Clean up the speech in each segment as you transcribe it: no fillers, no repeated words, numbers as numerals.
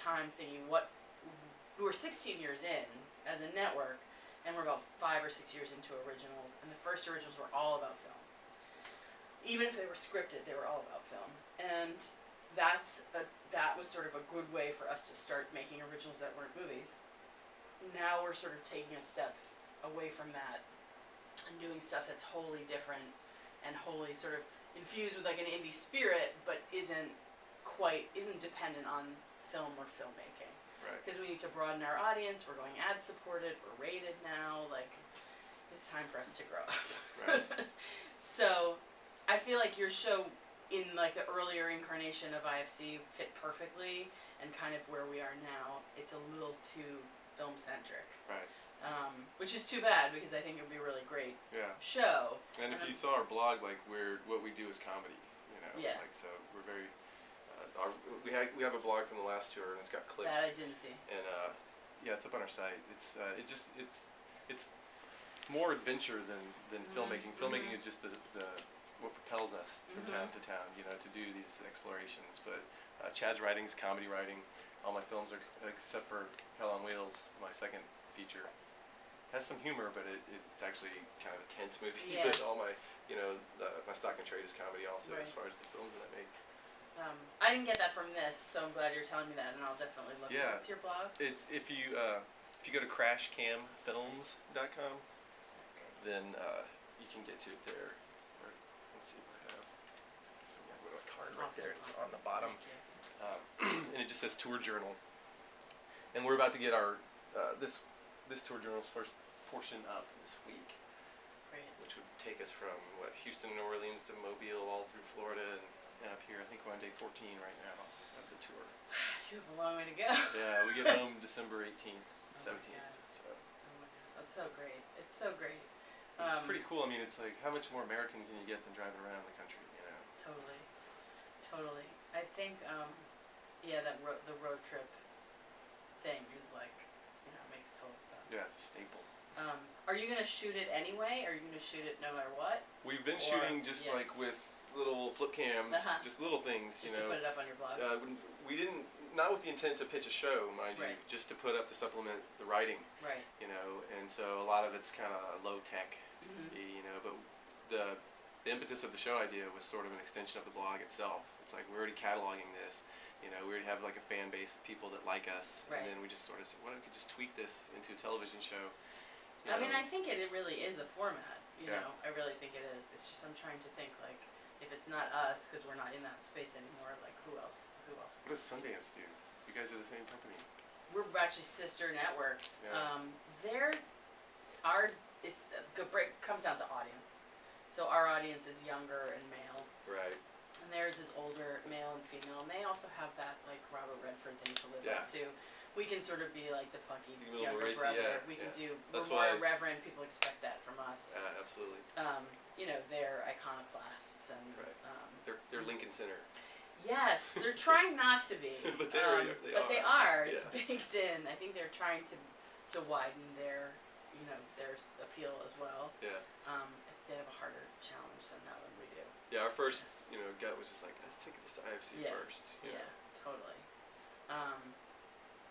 time thinking, we were 16 years in as a network, and we're about 5 or 6 years into originals, and the first originals were all about film. Even if they were scripted, they were all about film. And that was sort of a good way for us to start making originals that weren't movies. Now we're sort of taking a step away from that and doing stuff that's wholly different and wholly sort of infused with like an indie spirit, but isn't dependent on film or filmmaking. Right. Because we need to broaden our audience. We're going ad supported. We're rated now. Like, it's time for us to grow up. Right. So, I feel like your show in like the earlier incarnation of IFC fit perfectly, and kind of where we are now, it's a little too film centric. Right. Which is too bad, because I think it would be a really great show. And if you saw our blog, like what we do is comedy, you know. Yeah. Like, so we're very. We have a blog from the last tour, and it's got clips. That I didn't see. And yeah, it's up on our site. It's more adventure than filmmaking. Filmmaking is just the what propels us from town to town, you know, to do these explorations. But Chad's writing's comedy writing. All my films are, except for Hell on Wheels, my second feature, has some humor, but it's actually kind of a tense movie. Yeah. But all my, you know, my stock and trade is comedy also, Right. as far as the films that I make. I didn't get that from this, so I'm glad you're telling me that, and I'll definitely look. Yeah. What's your blog? It's if you go to crashcamfilms.com, then you can get to it there. Or, let's see if I have. I've got a card right there. It's on the bottom, and it just says tour journal. And we're about to get our this tour journal's first portion up this week, Great. which would take us from Houston, New Orleans to Mobile, all through Florida, and up here. I think we're on day 14 right now of the tour. You have a long way to go. Yeah, we get home December 18th, 17th. So. Oh my God, that's so great. It's so great. It's pretty cool. I mean, it's like, how much more American can you get than driving around the country, you know? Totally. I think, the road trip thing is like, you know, makes total sense. Yeah, it's a staple. Are you gonna shoot it anyway? Are you gonna shoot it no matter what? We've been shooting just like with little flip cams, just little things, just you know. To put it up on your blog. We didn't, not with the intent to pitch a show, mind you, just to put up to supplement the writing. Right. You know, and so a lot of it's kind of low tech, you know, but the impetus of the show idea was sort of an extension of the blog itself. It's like, we're already cataloging this, you know, we already have like a fan base of people that like us, and then we just sort of said, what if we could just tweak this into a television show? I mean, I think it really is a format, you know, I really think it is. It's just, I'm trying to think, like, if it's not us, because we're not in that space anymore, like, who else? What does Sundance do? You guys are the same company. We're actually sister networks. Yeah. Comes down to audience. So our audience is younger and male. Right. And theirs is older, male and female, and they also have that, like, Robert Redford thing to live up to. We can sort of be like the punky younger brother. We can do, we're more irreverent, people expect that from us. Yeah, absolutely. You know, they're iconoclasts and they're Lincoln Center. Yes, they're trying not to be. But they are. It's baked in. I think they're trying to widen their appeal as well. Yeah. They have a harder challenge somehow than we do. Yeah, our first, gut was just like, let's take this to IFC first. Yeah, totally.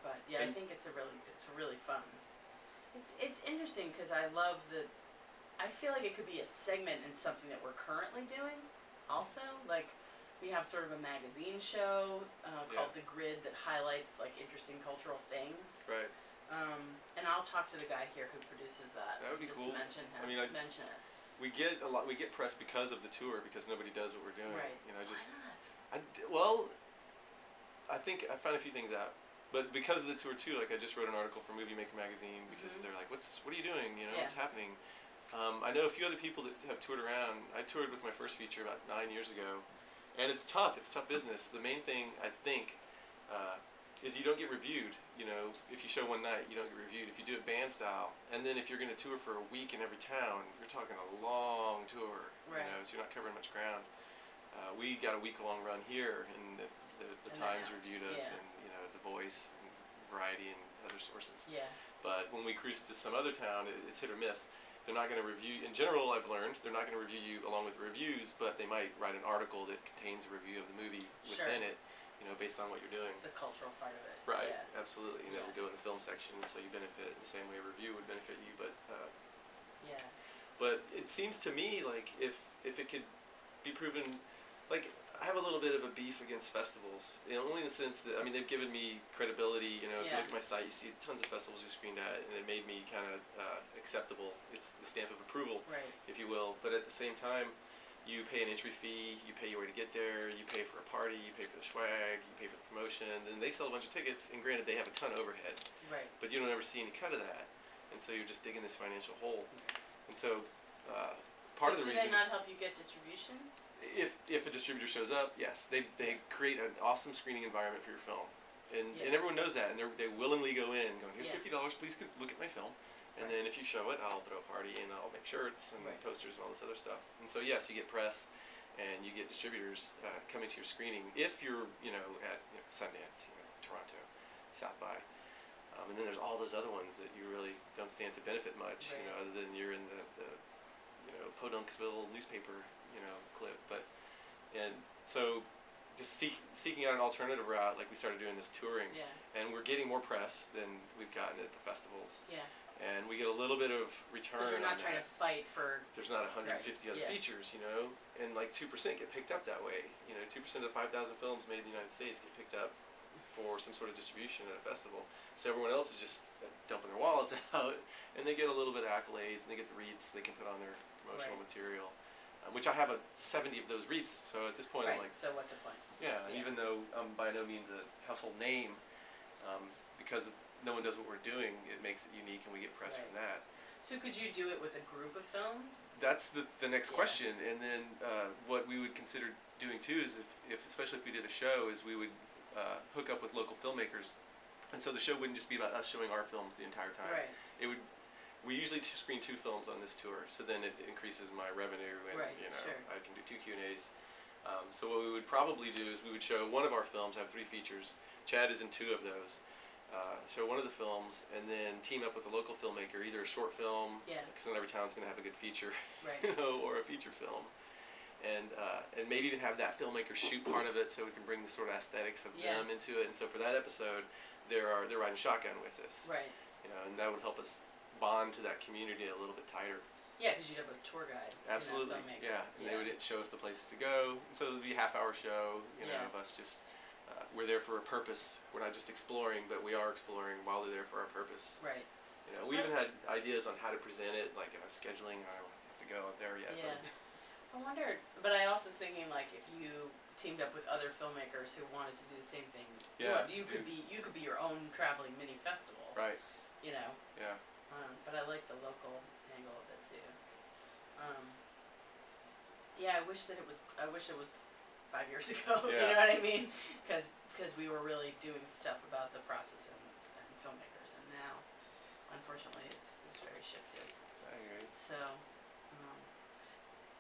But yeah, I think it's really fun. It's interesting because I feel like it could be a segment in something that we're currently doing. Also, like, we have sort of a magazine show called The Grid that highlights like interesting cultural things. Right. And I'll talk to the guy here who produces that. That would be just cool. Mention him. I mean, mention it. We get press because of the tour, because nobody does what we're doing. Right. You know, just. Why Well, I think I found a few things out. But because of the tour too, like I just wrote an article for Movie Maker magazine because they're like, what are you doing? You know, what's happening? I know a few other people that have toured around. I toured with my first feature about 9 years ago, and it's tough. It's tough business. The main thing I think is you don't get reviewed. You know, if you show one night, you don't get reviewed. If you do it band style, and then if you're going to tour for a week in every town, you're talking a long tour. Right. You know, so you're not covering much ground. We got a week-long run here, and the Times reviewed us, and The Voice, and Variety, and other sources. Yeah. But when we cruise to some other town, it's hit or miss. They're not going to review. In general, I've learned they're not going to review you along with the reviews, but they might write an article that contains a review of the movie within it. You know, based on what you're doing. The cultural part of it. Right. absolutely. You know, Yeah. it'll go in the film section, so you benefit the same way a review would benefit you. Yeah. But it seems to me like if it could be proven, like I have a little bit of a beef against festivals, you know, only in the sense that I mean they've given me credibility. You know, if you Yeah. look at my site, you see tons of festivals we've screened at, and it made me kind of acceptable. It's the stamp of approval, Right. if you will. But at the same time, you pay an entry fee, you pay your way to get there, you pay for a party, you pay for the swag, you pay for the promotion, and they sell a bunch of tickets. And granted, they have a ton of overhead, Right. but you don't ever see any cut of that, and so you're just digging this financial hole. And so, part But of the do reason, they not help you get distribution? if a distributor shows up, yes, they create an awesome screening environment for your film, and Yeah. everyone knows that, and they willingly go in, going, here's Yeah. $50, please look at my film, and Right. then if you show it, I'll throw a party and I'll make shirts and Right. posters and all this other stuff. And so yes, you get press, and you get distributors coming to your screening if you're at Sundance, Toronto, South by. And then there's all those other ones that you really don't stand to benefit much, Right. other than you're in the Podunksville newspaper, clip. And so just seeking out an alternative route, like we started doing this touring, Yeah. and we're getting more press than we've gotten at the festivals, Yeah. and we get a little bit of return. Because you're not on trying that. to fight for. There's not 150 Right, other yeah. features, and like 2% get picked up that way. 2% of the 5,000 films made in the United States get picked up for some sort of distribution at a festival. So everyone else is just dumping their wallets out, and they get a little bit of accolades, and they get the wreaths they can put on their promotional Right. material, which I have 70 of those wreaths. So at this point, Right. I'm like, So what's the point? yeah, and Yeah. even though I'm by no means a household name, because no one does what we're doing, it makes it unique, and we get press Right. from that. So could you do it with a group of films? That's the next Yeah. question, and then what we would consider doing too is if especially if we did a show, is we would hook up with local filmmakers, and so the show wouldn't just be about us showing our films the entire time. Right. It would. We usually screen 2 films on this tour, so then it increases my revenue, and Right, sure. I can do 2 Q&As. So what we would probably do is we would show one of our films. I have 3 features. Chad is in 2 of those. Show one of the films, and then team up with a local filmmaker, either a short film, Yeah. because not every town's going to have a good feature, Right. or a feature film, and maybe even have that filmmaker shoot part of it, so we can bring the sort of aesthetics of Yeah. them into it. And so for that episode, they're riding shotgun with us, Right. and that would help us bond to that community a little bit tighter. Yeah, because you'd have a tour guide. Absolutely, And a filmmaker. yeah. And they would show us the places to go. And so it would be a half-hour show, Yeah. of us just. We're there for a purpose. We're not just exploring, but we are exploring while they're there for our purpose. Right. We even had ideas on how to present it, like scheduling. I don't have to go out there yet. Yeah. I wondered, but I also was thinking like if you teamed up with other filmmakers who wanted to do the same thing, Yeah, you could be your own traveling mini festival. But, right. Yeah. But I like the local angle of it too. Yeah, I wish it was 5 years ago. You Yeah. know what I mean? Because we were really doing stuff about the process and filmmakers, and now, unfortunately, it's very shifted. I agree. So,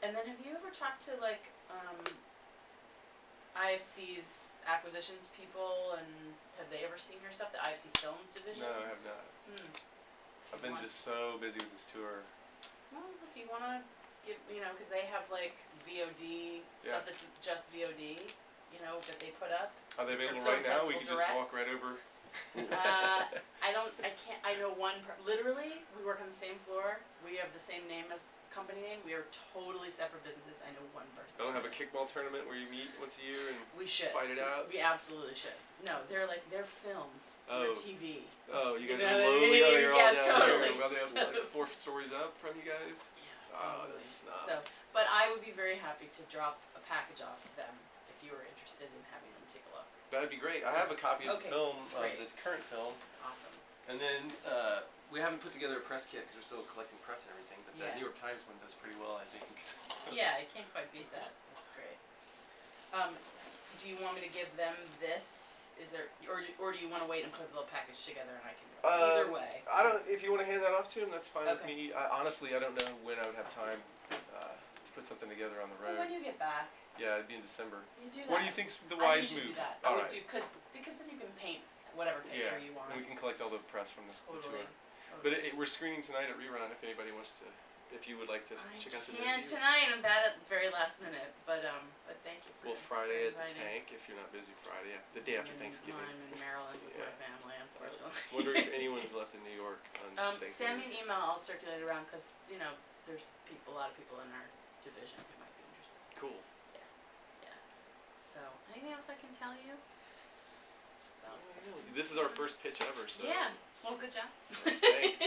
and then have you ever talked to like IFC's acquisitions people, and have they ever seen your stuff? The IFC Films division. No, I have not. I've been just so busy with this tour. Well, if you wanna give, because they have like VOD stuff Yeah. that's just VOD, that they put up. Are they It's your available right film now? We festival can just walk direct. right over. I know one. Literally, we work on the same floor. We have the same company name. We are totally separate businesses. I know one person. I don't have a kickball tournament where you meet once a year and We should fight it out. We absolutely should. No, they're film. Oh. We're TV. Oh, you guys You are know what I lowly. mean? Oh, you're all Yeah, down totally. here. Well, they have like Totally. 4 stories up from you guys. Yeah. Oh, Totally. the snob. So, but I would be very happy to drop a package off to them if you were interested in having them take a look. That'd be great. I have a copy of Okay, the film, great. the current film, Awesome. and then we haven't put together a press kit because we're still collecting press and everything. But Yeah. that New York Times one does pretty well, I think. Yeah, I can't quite beat that. That's great. Do you want me to give them this? Is there, or do you want to wait and put the little package together and I can do it? Either way. I don't. If you want to hand that off to him, that's fine with Okay. me. Honestly, I don't know when I would have time to put something together on the Well, road. when you get back, Yeah, it'd be in December. you do that. What do you think's the I wise usually move? do that. All I would right. do because then you can paint whatever picture you want. And we can collect all the press from the Totally. tour. But we're screening tonight at Rerun. If anybody wants to, if you would like to I check out the can't interview. tonight. I'm bad at the very last minute, but thank you for Well, Friday at the inviting. Tank if you're not busy Friday. The day after I'm Thanksgiving. in Maryland with Yeah. my family, left in New York on Send Thanksgiving. me an email. I'll circulate it around because there's a lot of people in our division who might be interested. Cool. So, anything else I can tell you? This is our first pitch ever, so. Yeah. Well, good job. Thanks.